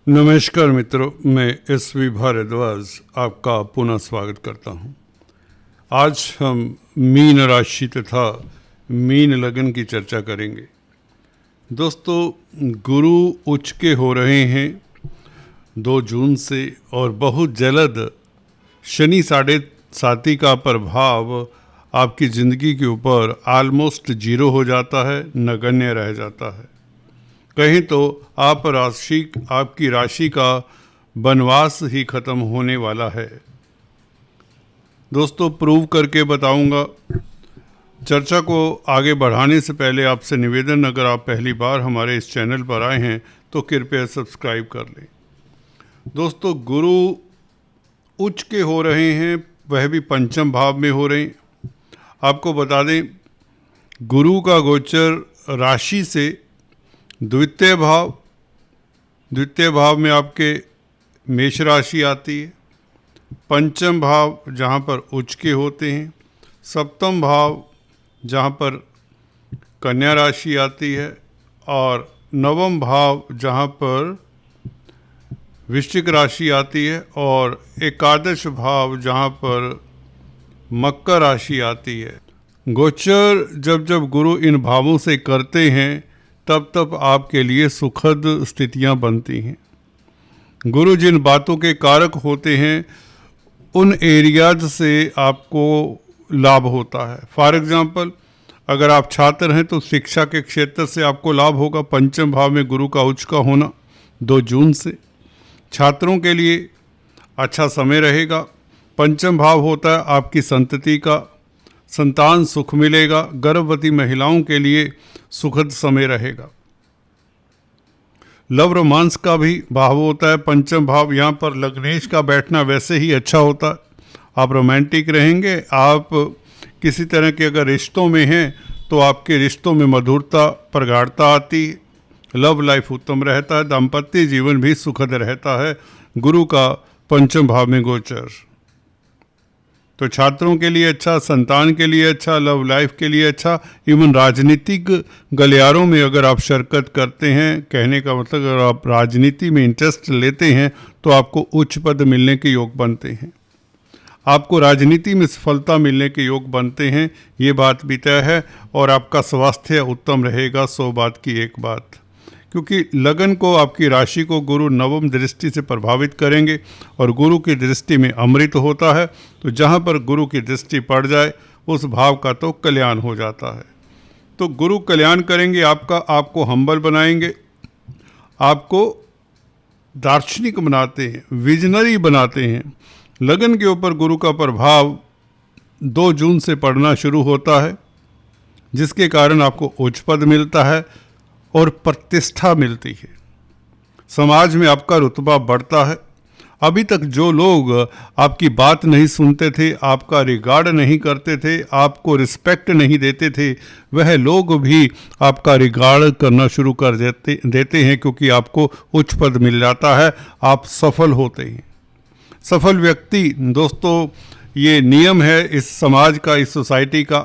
नमस्कार मित्रों, मैं एस.वी. भारद्वाज आपका पुनः स्वागत करता हूं। आज हम मीन राशि तथा मीन लगन की चर्चा करेंगे। दोस्तों, गुरु उच्च के हो रहे हैं 2 जून से और बहुत जल्द शनि 7.5 का प्रभाव आपकी ज़िंदगी के ऊपर ऑलमोस्ट 0 हो जाता है, नगण्य रह जाता है। कहीं तो आपकी राशि का वनवास ही खत्म होने वाला है। दोस्तों, प्रूव करके बताऊंगा। चर्चा को आगे बढ़ाने से पहले आपसे निवेदन, अगर आप पहली बार हमारे इस चैनल पर आए हैं तो कृपया सब्सक्राइब कर लें। दोस्तों, गुरु उच्च के हो रहे हैं, वह भी पंचम भाव में हो रहे हैं। आपको बता दें, गुरु का गोचर राशि से द्वितीय भाव में आपके मेष राशि आती है। पंचम भाव जहाँ पर उच्च के होते हैं, सप्तम भाव जहाँ पर कन्या राशि आती है और नवम भाव जहाँ पर वृश्चिक राशि आती है और एकादश भाव जहाँ पर मकर राशि आती है। गोचर जब गुरु इन भावों से करते हैं तब आपके लिए सुखद स्थितियां बनती हैं। गुरु जिन बातों के कारक होते हैं उन एरियाज से आपको लाभ होता है। फॉर एग्जांपल, अगर आप छात्र हैं तो शिक्षा के क्षेत्र से आपको लाभ होगा। पंचम भाव में गुरु का उच्च का होना 2 जून से छात्रों के लिए अच्छा समय रहेगा। पंचम भाव होता है आपकी संतति का, संतान सुख मिलेगा। गर्भवती महिलाओं के लिए सुखद समय रहेगा। लव रोमांस का भी भाव होता है पंचम भाव। यहाँ पर लग्नेश का बैठना वैसे ही अच्छा होता है। आप रोमांटिक रहेंगे। आप किसी तरह के अगर रिश्तों में हैं तो आपके रिश्तों में मधुरता, प्रगाढ़ता आती है। लव लाइफ उत्तम रहता है। दाम्पत्य जीवन भी सुखद रहता है। गुरु का पंचम भाव में गोचर तो छात्रों के लिए अच्छा, संतान के लिए अच्छा, लव लाइफ के लिए अच्छा। इवन राजनीतिक गलियारों में अगर आप शिरकत करते हैं, कहने का मतलब अगर आप राजनीति में इंटरेस्ट लेते हैं तो आपको उच्च पद मिलने के योग बनते हैं। आपको राजनीति में सफलता मिलने के योग बनते हैं, ये बात भी तय है। और आपका स्वास्थ्य उत्तम रहेगा, 100 बात की एक बात। क्योंकि लगन को, आपकी राशि को गुरु नवम दृष्टि से प्रभावित करेंगे और गुरु की दृष्टि में अमृत होता है। तो जहाँ पर गुरु की दृष्टि पड़ जाए उस भाव का तो कल्याण हो जाता है। तो गुरु कल्याण करेंगे आपका, आपको हम्बल बनाएंगे, आपको दार्शनिक बनाते हैं, विजनरी बनाते हैं। लगन के ऊपर गुरु का प्रभाव 2 जून से पड़ना शुरू होता है, जिसके कारण आपको उच्च पद मिलता है और प्रतिष्ठा मिलती है। समाज में आपका रुतबा बढ़ता है। अभी तक जो लोग आपकी बात नहीं सुनते थे, आपका रिगार्ड नहीं करते थे, आपको रिस्पेक्ट नहीं देते थे, वह लोग भी आपका रिगार्ड करना शुरू कर देते हैं, क्योंकि आपको उच्च पद मिल जाता है। आप सफल होते हैं। सफल व्यक्ति, दोस्तों, ये नियम है इस समाज का, इस सोसाइटी का।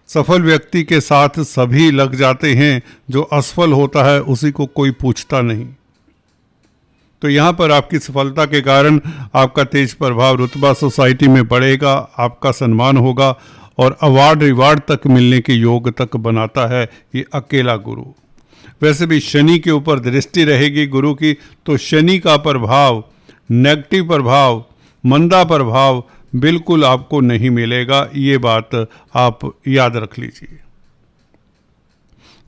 सफल व्यक्ति के साथ सभी लग जाते हैं, जो असफल होता है उसी को कोई पूछता नहीं। तो यहाँ पर आपकी सफलता के कारण आपका तेज प्रभाव, रुतबा सोसाइटी में बढ़ेगा, आपका सम्मान होगा और अवार्ड रिवार्ड तक मिलने के योग तक बनाता है ये अकेला गुरु। वैसे भी शनि के ऊपर दृष्टि रहेगी गुरु की, तो शनि का प्रभाव, नेगेटिव प्रभाव, मंदा प्रभाव बिल्कुल आपको नहीं मिलेगा। ये बात आप याद रख लीजिए।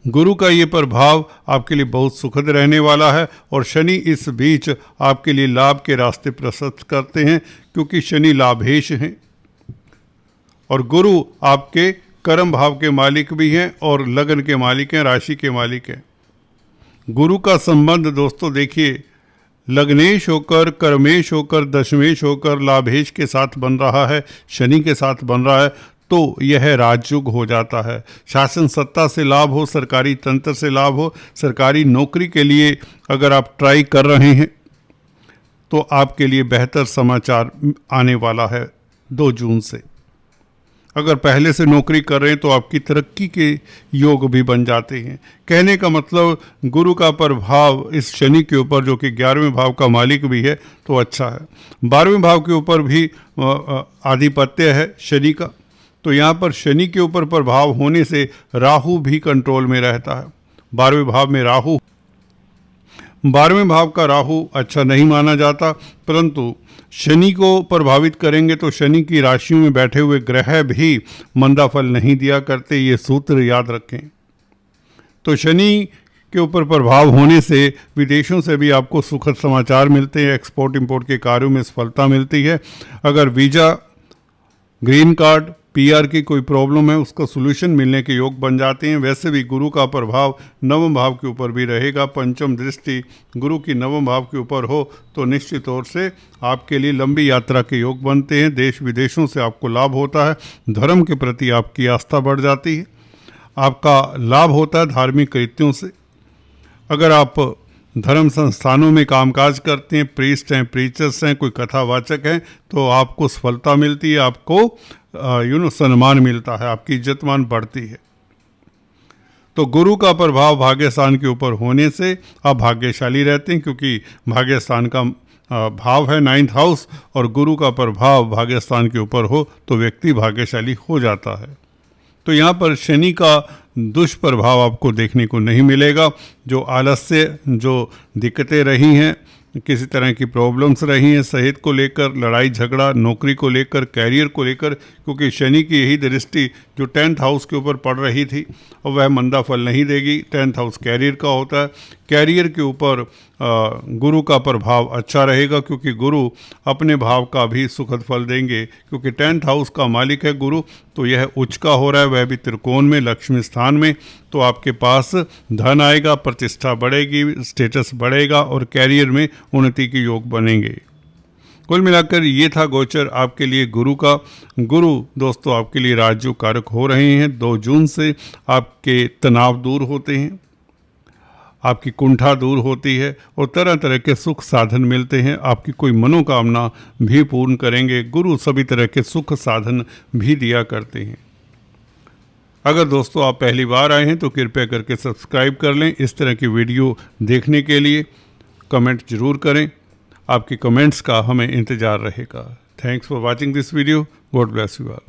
गुरु का ये प्रभाव आपके लिए बहुत सुखद रहने वाला है और शनि इस बीच आपके लिए लाभ के रास्ते प्रशस्त करते हैं, क्योंकि शनि लाभेश हैं और गुरु आपके कर्म भाव के मालिक भी हैं और लगन के मालिक हैं, राशि के मालिक हैं। गुरु का संबंध, दोस्तों, देखिए, लग्नेश होकर, कर्मेश होकर, दशमेश होकर लाभेश के साथ बन रहा है, शनि के साथ बन रहा है, तो यह राजयुग हो जाता है। शासन सत्ता से लाभ हो, सरकारी तंत्र से लाभ हो, सरकारी नौकरी के लिए अगर आप ट्राई कर रहे हैं तो आपके लिए बेहतर समाचार आने वाला है 2 जून से। अगर पहले से नौकरी कर रहे हैं तो आपकी तरक्की के योग भी बन जाते हैं। कहने का मतलब गुरु का प्रभाव इस शनि के ऊपर, जो कि 11वें भाव का मालिक भी है, तो अच्छा है। 12वें भाव के ऊपर भी आधिपत्य है शनि का, तो यहाँ पर शनि के ऊपर प्रभाव होने से राहु भी कंट्रोल में रहता है। 12वें भाव में राहु, 12वें भाव का राहु अच्छा नहीं माना जाता, परंतु शनि को प्रभावित करेंगे तो शनि की राशियों में बैठे हुए ग्रह भी मंदा फल नहीं दिया करते, ये सूत्र याद रखें। तो शनि के ऊपर प्रभाव होने से विदेशों से भी आपको सुखद समाचार मिलते हैं, एक्सपोर्ट इंपोर्ट के कार्यों में सफलता मिलती है। अगर वीज़ा, ग्रीन कार्ड, पीआर की कोई प्रॉब्लम है, उसका सोल्यूशन मिलने के योग बन जाते हैं। वैसे भी गुरु का प्रभाव 9वें भाव के ऊपर भी रहेगा। पंचम दृष्टि गुरु की 9वें भाव के ऊपर हो तो निश्चित तौर से आपके लिए लंबी यात्रा के योग बनते हैं। देश विदेशों से आपको लाभ होता है। धर्म के प्रति आपकी आस्था बढ़ जाती है, आपका लाभ होता है धार्मिक कृत्यों से। अगर आप धर्म संस्थानों में कामकाज करते हैं, प्रीस्ट हैं, प्रीचर्स हैं, कोई कथावाचक हैं, तो आपको सफलता मिलती है, आपको सम्मान मिलता है, आपकी इज्जतमान बढ़ती है। तो गुरु का प्रभाव भाग्यस्थान के ऊपर होने से आप भाग्यशाली रहते हैं, क्योंकि भाग्यस्थान का भाव है 9th हाउस, और गुरु का प्रभाव भाग्यस्थान के ऊपर हो तो व्यक्ति भाग्यशाली हो जाता है। तो यहाँ पर शनि का दुष्प्रभाव आपको देखने को नहीं मिलेगा। जो आलस्य, जो दिक्कतें रही हैं, किसी तरह की प्रॉब्लम्स रही हैं सेहत को लेकर, लड़ाई झगड़ा, नौकरी को लेकर, कैरियर को लेकर, क्योंकि शनि की यही दृष्टि जो 10th हाउस के ऊपर पड़ रही थी, और वह मंदा फल नहीं देगी। 10th हाउस कैरियर का होता है। कैरियर के ऊपर गुरु का प्रभाव अच्छा रहेगा, क्योंकि गुरु अपने भाव का भी सुखद फल देंगे, क्योंकि 10th हाउस का मालिक है गुरु, तो यह उच्च का हो रहा है, वह भी त्रिकोण में, लक्ष्मी स्थान में। तो आपके पास धन आएगा, प्रतिष्ठा बढ़ेगी, स्टेटस बढ़ेगा और कैरियर में उन्नति के योग बनेंगे। कुल मिलाकर ये था गोचर आपके लिए गुरु का। गुरु दोस्तों आपके लिए राजयोग कारक हो रहे हैं। 2 जून से आपके तनाव दूर होते हैं, आपकी कुंठा दूर होती है और तरह तरह के सुख साधन मिलते हैं। आपकी कोई मनोकामना भी पूर्ण करेंगे। गुरु सभी तरह के सुख साधन भी दिया करते हैं। अगर दोस्तों आप पहली बार आए हैं तो कृपया करके सब्सक्राइब कर लें। इस तरह की वीडियो देखने के लिए कमेंट जरूर करें। आपके कमेंट्स का हमें इंतज़ार रहेगा। Thanks for watching this video. God bless you all.